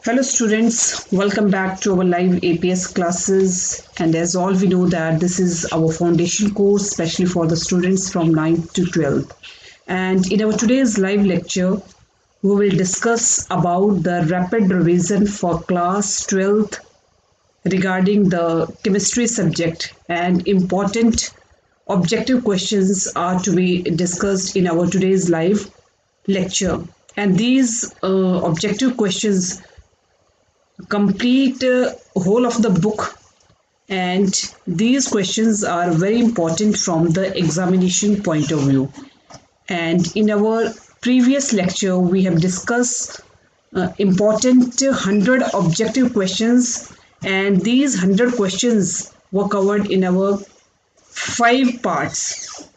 Hello students, welcome back to our live APS classes, and as all we know that this is our foundation course especially for the students from 9th to 12th. And in our today's live lecture, we will discuss about the rapid revision for class 12th regarding the chemistry subject, and important objective questions are to be discussed in our today's live lecture. And these objective questions complete whole of the book, and these questions are very important from the examination point of view. And in our previous lecture we have discussed important 100 objective questions, and these 100 questions were covered in our 5 parts.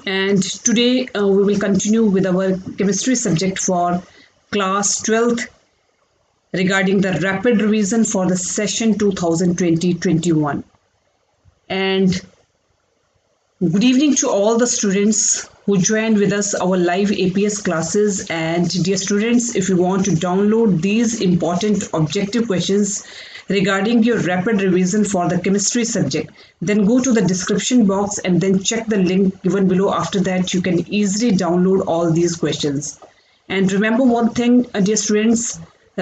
And today we will continue with our chemistry subject for class 12th regarding the rapid revision for the session 2020-21. And good evening to all the students who joined with us our live APS classes. And dear students, if you want to download these important objective questions regarding your rapid revision for the chemistry subject, then go to the description box and then check the link given below. After that, you can easily download all these questions. And remember one thing, dear students,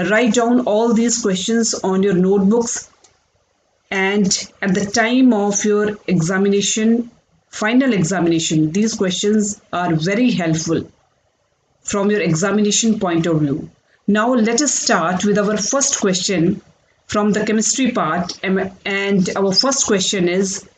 write down all these questions on your notebooks, and at the time of your examination, final examination, these questions are very helpful from your examination point of view. Now let us start with our first question from the chemistry part, and our first question is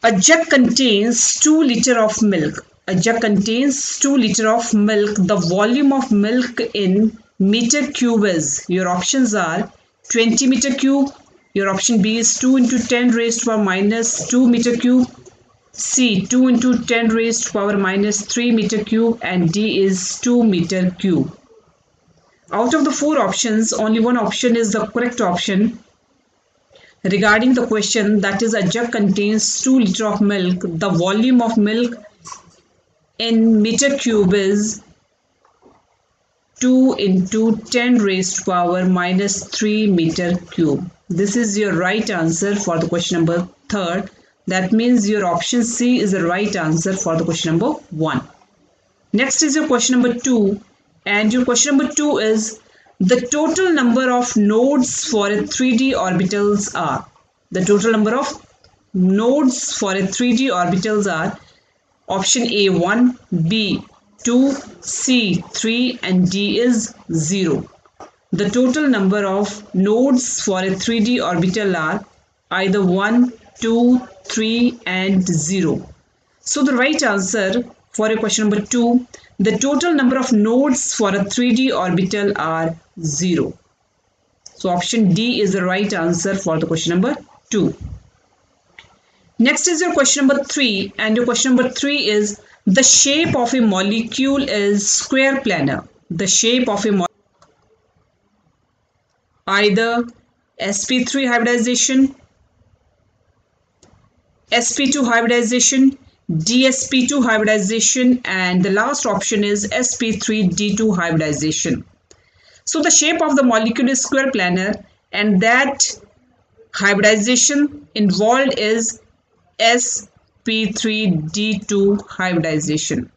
a jug contains 2 liters of milk. A jug contains 2 liters of milk. The volume of milk in meter cube is, your options are 20 meter cube, your option B is 2 into 10 raised to power minus 2 meter cube, C 2 into 10 raised to power minus 3 meter cube, and D is 2 meter cube. Out of the 4 options, only one option is the correct option regarding the question, that is a jug contains 2 liters of milk. The volume of milk in meter cube is 2 into 10 raised to power minus 3 meter cube. This is your right answer for the question number 3rd. That means your option C is the right answer for the question number 1. Next is your question number 2, and your question number 2 is the total number of nodes for a 3D orbitals are. The total number of nodes for a 3D orbitals are option A 1, B 2, C 3, and D is 0. The total number of nodes for a 3D orbital are either 1, 2, 3, and 0. So the right answer for a question number 2, the total number of nodes for a 3D orbital are 0. So option D is the right answer for the question number 2. Next is your question number 3, and your question number 3 is the shape of a molecule is square planar. The shape of a molecule either sp3 hybridization, sp2 hybridization, dsp2 hybridization, and the last option is sp3d2 hybridization. So the shape of the molecule is square planar, and that hybridization involved is sp3d2 hybridization.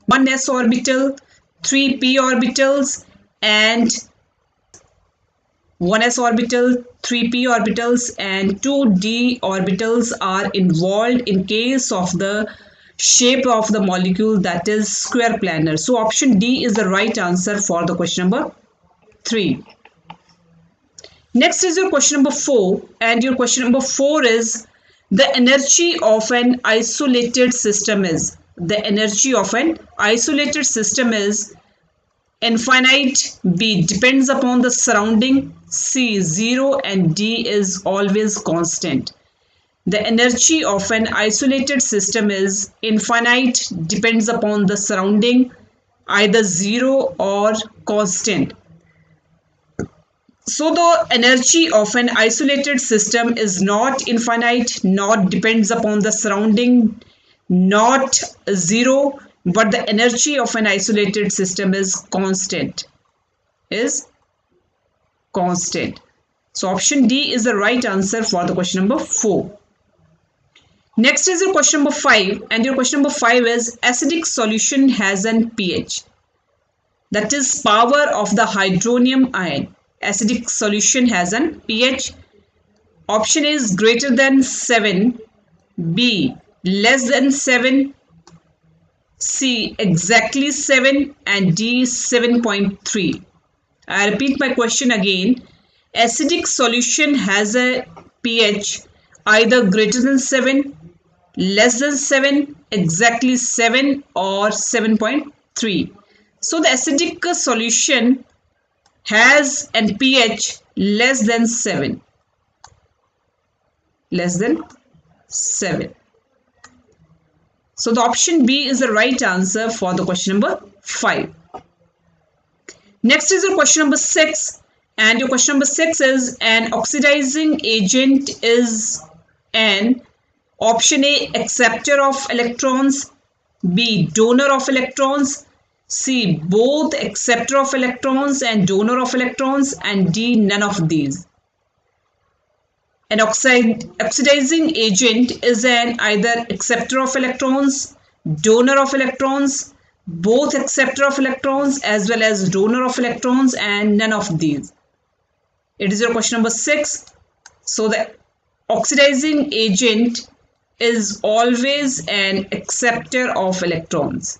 1s orbital, 3 p orbitals, and 1s orbital, 3 p orbitals, and 2 d orbitals are involved in case of the shape of the molecule, that is square planar. So option D is the right answer for the question number 3. Next is your question number 4, and your question number 4 is the energy of an isolated system is. The energy of an isolated system is infinite, B depends upon the surrounding, C 0, and D is always constant. The energy of an isolated system is infinite, depends upon the surrounding, either 0 or constant. So the energy of an isolated system is not infinite, not depends upon the surrounding, not zero, but the energy of an isolated system is constant. So option D is the right answer for the question number 4. Next is your question number 5, and your question number 5 is acidic solution has an pH. That is power of the hydronium ion. Acidic solution has an pH. Option A is greater than 7, B less than 7, C exactly 7, and D 7.3. I repeat my question again. Acidic solution has a pH either greater than 7, less than 7, exactly 7, or 7.3. So the acidic solution has an pH less than 7. So the option B is the right answer for the question number 5. Next is your question number 6, and your question number 6 is an oxidizing agent is an option A acceptor of electrons, B donor of electrons, C both acceptor of electrons and donor of electrons, and D none of these. An oxidizing agent is an either acceptor of electrons, donor of electrons, both acceptor of electrons as well as donor of electrons, and none of these. It is your question number 6. So the oxidizing agent is always an acceptor of electrons.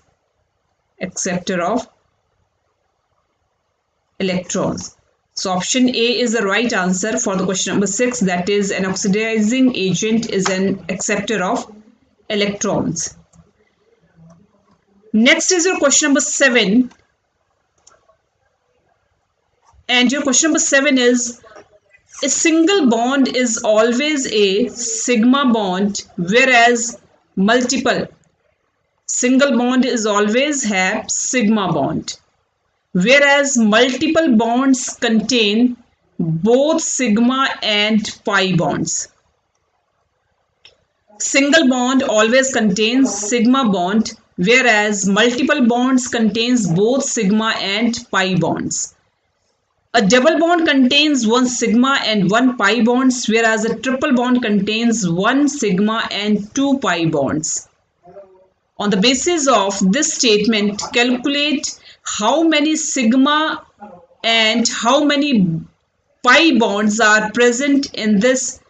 So option A is the right answer for the question number 6. That is, an oxidizing agent is an acceptor of electrons. Next is your question number 7. And your question number 7 is, a single bond is always a sigma bond, whereas multiple single bond is always have sigma bond, whereas multiple bonds contain both sigma and pi bonds. Single bond always contains sigma bond, whereas multiple bonds contains both sigma and pi bonds. A double bond contains one sigma and one pi bonds, whereas a triple bond contains one sigma and two pi bonds. On the basis of this statement, calculate how many sigma and how many pi bonds are present in this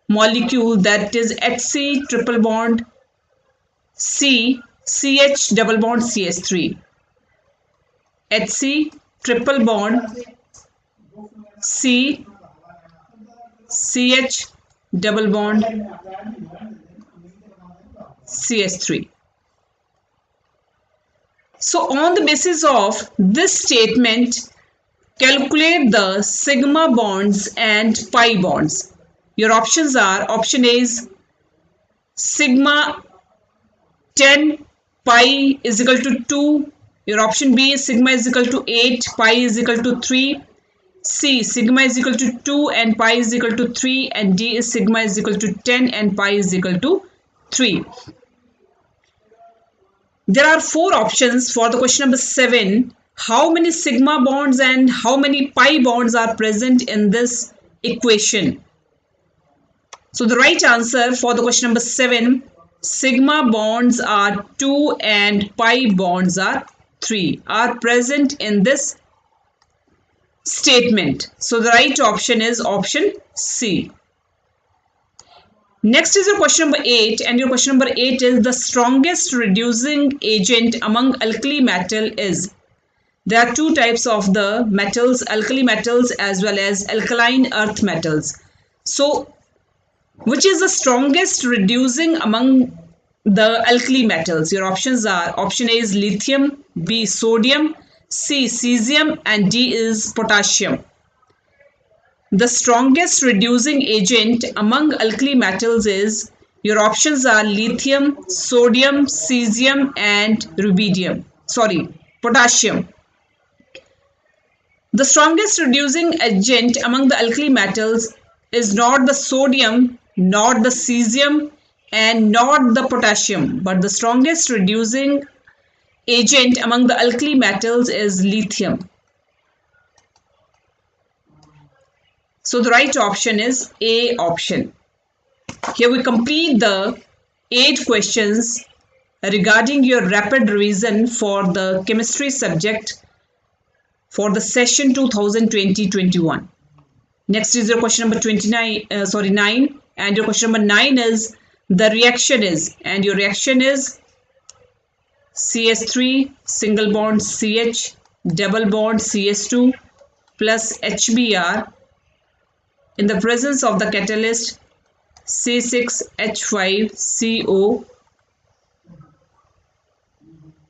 molecule, that is HC triple bond C CH double bond CH3. HC triple bond C CH double bond CH3. So on the basis of this statement, calculate the sigma bonds and pi bonds. Your options are, option A is sigma 10, pi is equal to 2. Your option B is sigma is equal to 8, pi is equal to 3. C, sigma is equal to 2 and pi is equal to 3. And D is sigma is equal to 10 and pi is equal to 3. There are 4 options for the question number 7. How many sigma bonds and how many pi bonds are present in this equation? So the right answer for the question number 7, sigma bonds are 2 and pi bonds are 3, are present in this statement. So the right option is option C. Next is your question number 8, and your question number 8 is, the strongest reducing agent among alkali metal is. There are 2 types of the metals, alkali metals as well as alkaline earth metals. So which is the strongest reducing among the alkali metals? Your options are, option A is lithium, B sodium, C cesium, and D is potassium. The strongest reducing agent among alkali metals is, your options are lithium, sodium, cesium, and potassium. The strongest reducing agent among the alkali metals is not the sodium, not the cesium, and not the potassium, but the strongest reducing agent among the alkali metals is lithium. So the right option is A option. Here we complete the 8 questions regarding your rapid revision for the chemistry subject for the session 2020-21. Next is your question number 9, and your question number 9 is the reaction is, and your reaction is CS3 single bond CH double bond CS2 plus HBr in the presence of the catalyst C6H5CO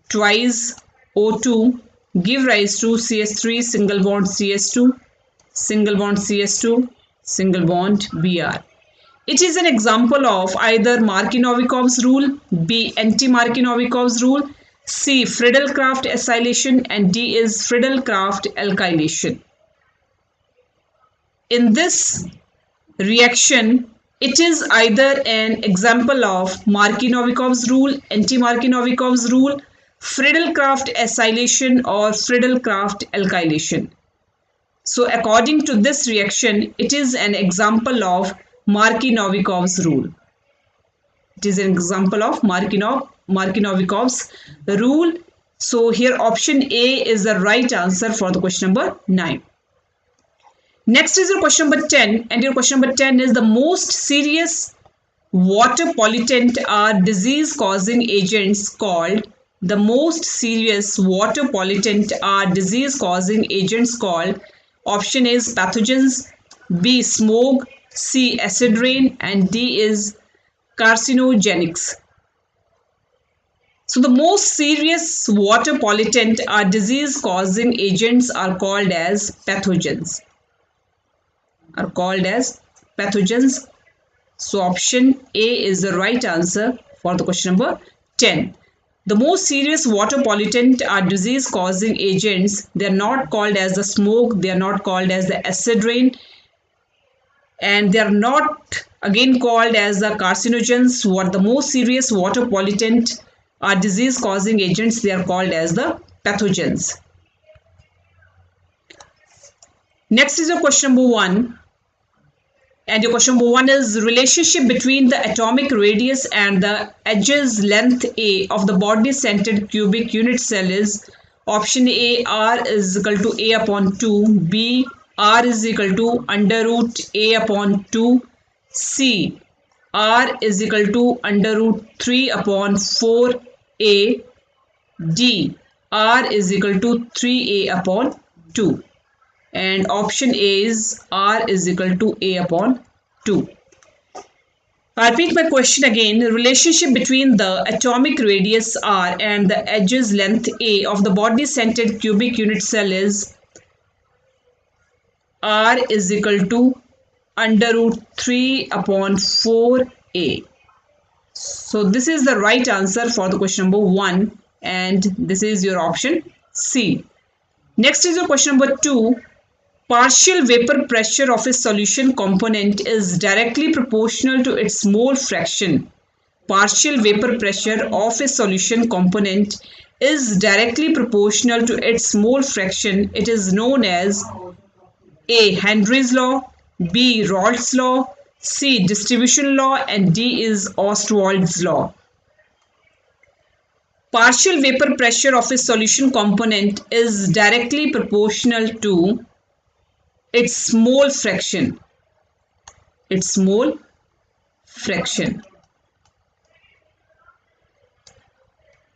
twice O2 give rise to CS3 single bond CS2 single bond CS2 single bond Br. It is an example of either Markovnikov's rule, B. anti-Markovnikov's rule, C. Friedel-Crafts acylation, and D is Friedel-Crafts alkylation. In this reaction, it is either an example of Markovnikov's rule, anti-Markovnikov's rule, Friedel-Crafts acylation, or Friedel-Crafts alkylation. So according to this reaction, it is an example of Markovnikov's rule. It is an example of Markovnikov's rule. So here option A is the right answer for the question number 9. Next is your question number 10, and your question number 10 is the most serious water pollutant are disease causing agents called. The most serious water pollutant are disease causing agents called. Option A is pathogens, B smoke, C acid rain, and D is carcinogenics. So the most serious water pollutant are disease causing agents are called as pathogens. So option A is the right answer for the question number 10. The most serious water pollutant are disease causing agents. They are not called as the smoke, they are not called as the acid rain, and they are not again called as the carcinogens. What the most serious water pollutant are disease causing agents, they are called as the pathogens. Next is your question number 1. And your question number 1 is relationship between the atomic radius and the edges length A of the body centered cubic unit cell is. Option A, R is equal to A upon 2, B, R is equal to under root A upon 2, C, R is equal to under root 3 upon 4A, D, R is equal to 3A upon 2. And option A is R is equal to A upon 2. I repeat my question again. The relationship between the atomic radius R and the edges length A of the body centered cubic unit cell is R is equal to under root 3 upon 4A. So this is the right answer for the question number 1, and this is your option C. Next is your question number 2. Partial vapor pressure of a solution component is directly proportional to its mole fraction. Partial vapor pressure of a solution component is directly proportional to its mole fraction. It is known as A. Henry's law, B. Raoult's law, C. distribution law, and D is Ostwald's law. Partial vapor pressure of a solution component is directly proportional to its mole fraction.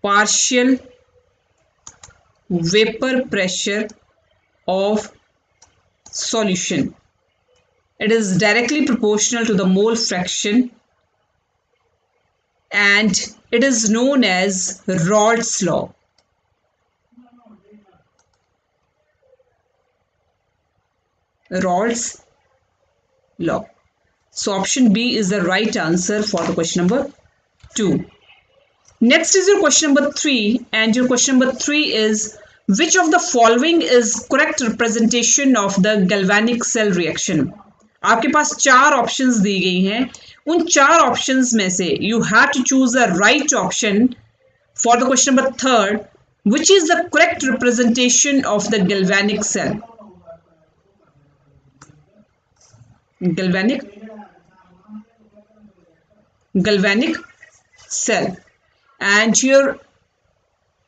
Partial vapor pressure of solution. It is directly proportional to the mole fraction, and it is known as Raoult's law. Raoult's law. So option B is the right answer for the question number 2. Next is your question number 3, and your question number 3 is Which of the following is correct representation of the galvanic cell reaction? आपके पास 4 options दी गई हैं. उन 4 options में से you have to choose the right option for the question number 3rd. Which is the correct representation of the galvanic cell? Galvanic cell. And your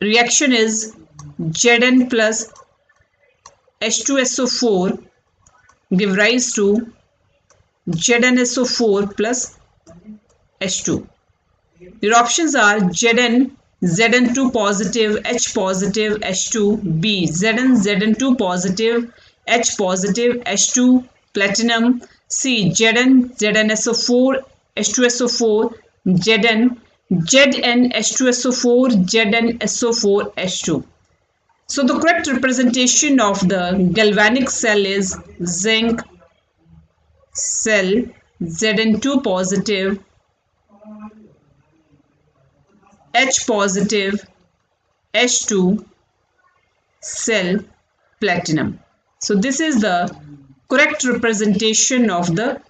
reaction is Zn plus H2SO4 give rise to ZnSO4 plus H2. Your options are Zn, Zn2 positive, H positive, H2, B, Zn, Zn2 positive, H positive, H2, platinum, C, Zn, ZnSO4, H2SO4, Zn, Zn, H2SO4, ZnSO4, H2. So the correct representation of the galvanic cell is zinc cell, Zn2 positive, H positive, H2 cell, platinum. So this is the correct representation of the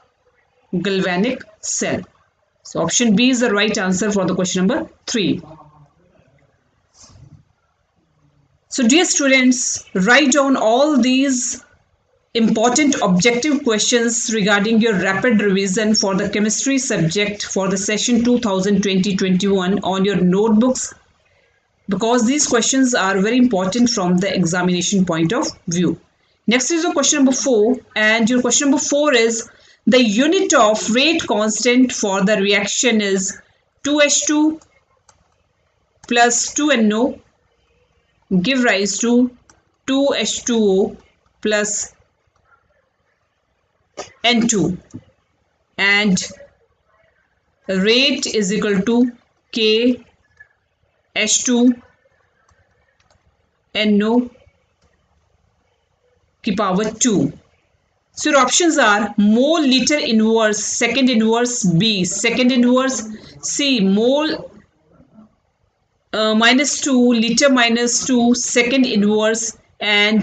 galvanic cell. So option B is the right answer for the question number 3. So dear students, write down all these important objective questions regarding your rapid revision for the chemistry subject for the session 2020-21 on your notebooks, because these questions are very important from the examination point of view. Next is your question number 4, and your question number 4 is the unit of rate constant for the reaction is 2H2 plus 2NO give rise to 2H2O plus N2, and rate is equal to K H2 NO की power 2. So your options are mole liter inverse, second inverse, B, second inverse, C, mole -2, liter -2, second inverse, and